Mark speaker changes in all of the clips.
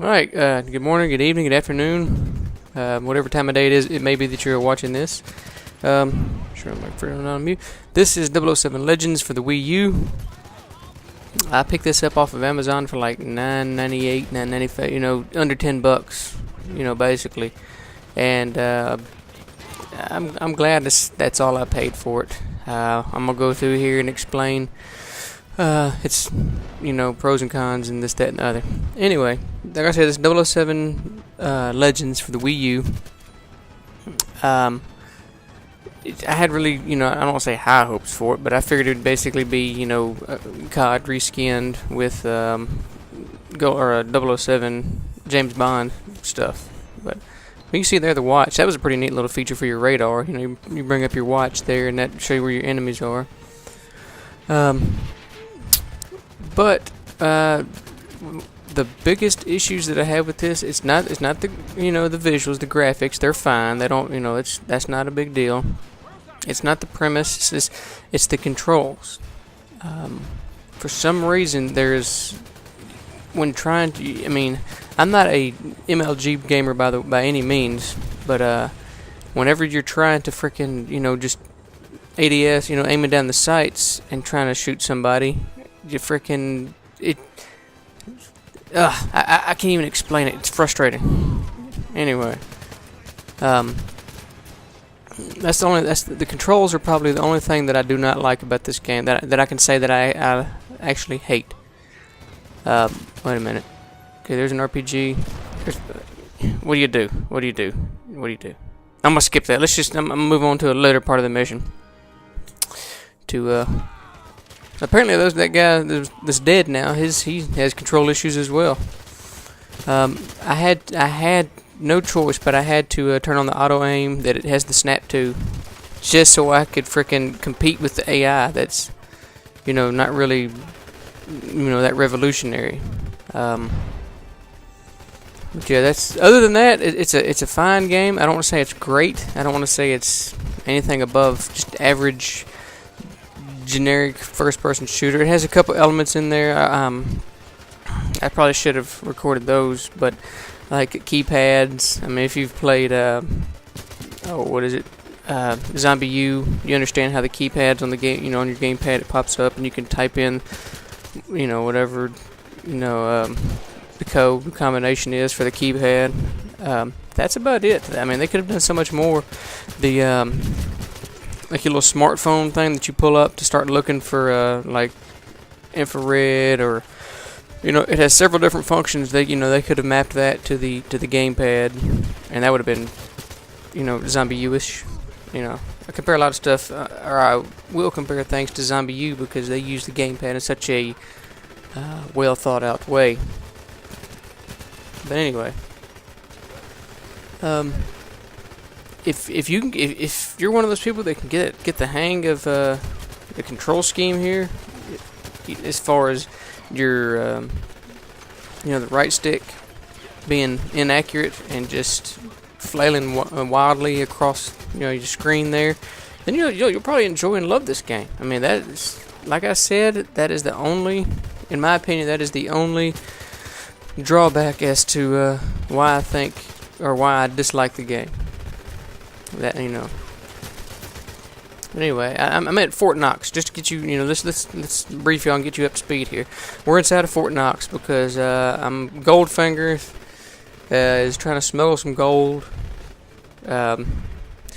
Speaker 1: Alright, good morning, good evening, good afternoon, whatever time of day it is, it may be that you're watching this. Sure, I'm like on mute. This is 007 Legends for the Wii U. I picked this up off of Amazon for like $9.98, $9.95, you know, under $10, you know, basically. And I'm glad that's all I paid for it. I'm gonna go through here and explain it's, you know, pros and cons and this, that, and the other. Anyway, like I said, this 007 Legends for the Wii U. I had really, you know, I don't want to say high hopes for it, but I figured it would basically be, you know, COD reskinned with or 007 James Bond stuff. But you can see there the watch. That was a pretty neat little feature for your radar. You know, you bring up your watch there, and that show you where your enemies are. But the biggest issues that I have with this, it's not the, you know, the visuals, the graphics. They're fine. They don't, you know, that's not a big deal. It's not the premise. It's the controls. For some reason, when trying to, I mean, I'm not a MLG gamer by any means, but whenever you're trying to frickin', you know, just ADS, you know, aiming down the sights and trying to shoot somebody, you frickin' it. I can't even explain it. It's frustrating. Anyway, the controls are probably the only thing that I do not like about this game. That I can say that I actually hate. Wait a minute. Okay, there's an RPG. What do you do? What do you do? What do you do? I'm gonna skip that. I'm gonna move on to a later part of the mission. Apparently that guy that's dead now, he has control issues as well. I had no choice, but I had to turn on the auto aim that it has the snap to, just so I could frickin' compete with the AI. That's, you know, not really, you know, that revolutionary. But yeah, that's, other than that, it's a fine game. I don't want to say it's great. I don't want to say it's anything above just average, generic first-person shooter. It has a couple elements in there. I probably should have recorded those, but like keypads. I mean, if you've played what is it? Zombie U, you understand how the keypads on the game, you know, on your gamepad, it pops up and you can type in, you know, whatever, you know, the code combination is for the keypad. That's about it. I mean, they could have done so much more. The like your little smartphone thing that you pull up to start looking for like infrared, or, you know, it has several different functions. They could have mapped that to the gamepad, and that would have been, you know, Zombie U-ish. You know, I compare a lot of stuff, or I will compare things to Zombie U because they use the gamepad in such a well thought out way. But anyway, if you're one of those people that can get the hang of the control scheme here, as far as your you know, the right stick being inaccurate and just flailing wildly across, you know, your screen there, then you'll probably enjoy and love this game. I mean, that is, like I said, that is the only, in my opinion, that is the only drawback as to why I think, or why I dislike the game. That, you know. But anyway, I'm at Fort Knox, just to get you, you know, let's brief you on, get you up to speed here. We're inside of Fort Knox because Goldfinger is trying to smuggle some gold. Hence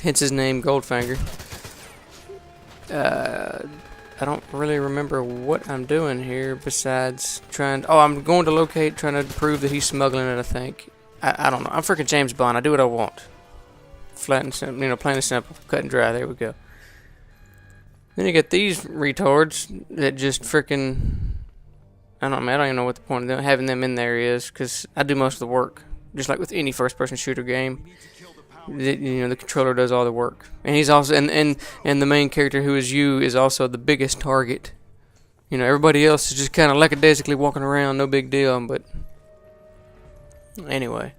Speaker 1: his name, Goldfinger. I don't really remember what I'm doing here besides trying. Oh, I'm going to locate, trying to prove that he's smuggling it. I think. I don't know. I'm freaking James Bond. I do what I want. Flat and simple, you know, plain and simple, cut and dry. There we go. Then you get these retards that just freaking, I don't even know what the point of them, having them in there is, because I do most of the work, just like with any first-person shooter game. You know, the controller does all the work, and he's also and the main character, who is you, is also the biggest target. You know, everybody else is just kind of lackadaisically walking around, no big deal. But anyway.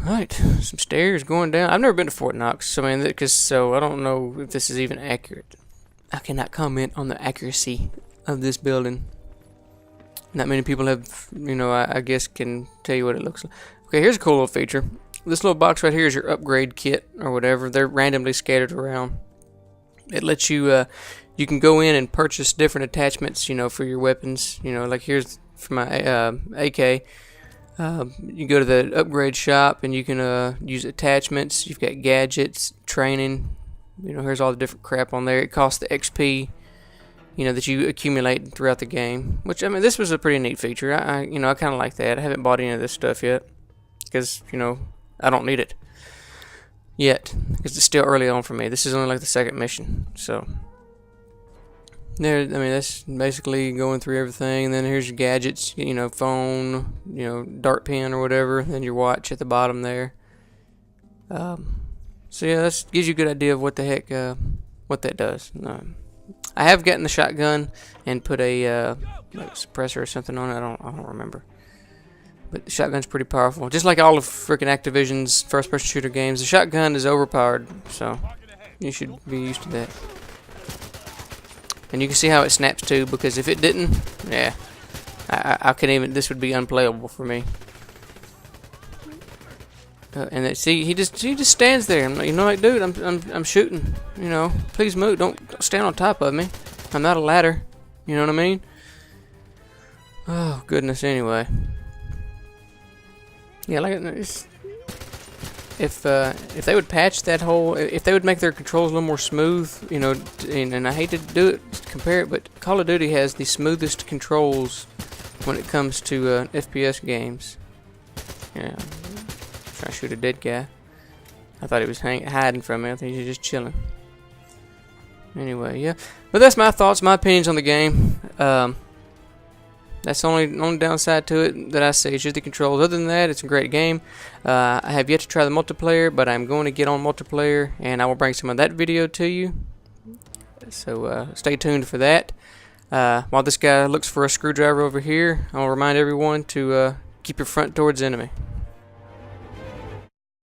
Speaker 1: Alright, some stairs going down. I've never been to Fort Knox, so I mean, so I don't know if this is even accurate. I cannot comment on the accuracy of this building. Not many people have, I guess can tell you what it looks like. Okay, here's a cool little feature. This little box right here is your upgrade kit or whatever. They're randomly scattered around. It lets you, you can go in and purchase different attachments, for your weapons. Like here's for my AK. You go to the upgrade shop and you can use attachments. You've got gadgets, training. Here's all the different crap on there. It costs the XP, that you accumulate throughout the game. Which, I mean, this was a pretty neat feature. I kind of like that. I haven't bought any of this stuff yet because, I don't need it yet because it's still early on for me. This is only like the second mission, so there. I mean, that's basically going through everything. And then here's your gadgets, phone, dart pen or whatever. And then your watch at the bottom there. So yeah, that gives you a good idea of what the heck what that does. I have gotten the shotgun and put a like suppressor or something on it. I don't remember. But the shotgun's pretty powerful. Just like all of frickin' Activision's first-person shooter games, the shotgun is overpowered, so you should be used to that. And you can see how it snaps too, because if it didn't, yeah, I couldn't even. This would be unplayable for me. And see, he just stands there. I'm like, dude, I'm shooting. Please move. Don't stand on top of me. I'm not a ladder. You know what I mean? Oh goodness. Anyway. Yeah, like if they would patch that whole, if they would make their controls a little more smooth, and I hate to do it, compare it, but Call of Duty has the smoothest controls when it comes to FPS games. Yeah, trying to shoot a dead guy. I thought he was hiding from me. I think he's just chilling. Anyway, yeah, but that's my thoughts, my opinions on the game. That's the only downside to it that I see. It's just the controls. Other than that, it's a great game. I have yet to try the multiplayer, but I'm going to get on multiplayer, and I will bring some of that video to you. So stay tuned for that. While this guy looks for a screwdriver over here, I'll remind everyone to keep your front towards enemy.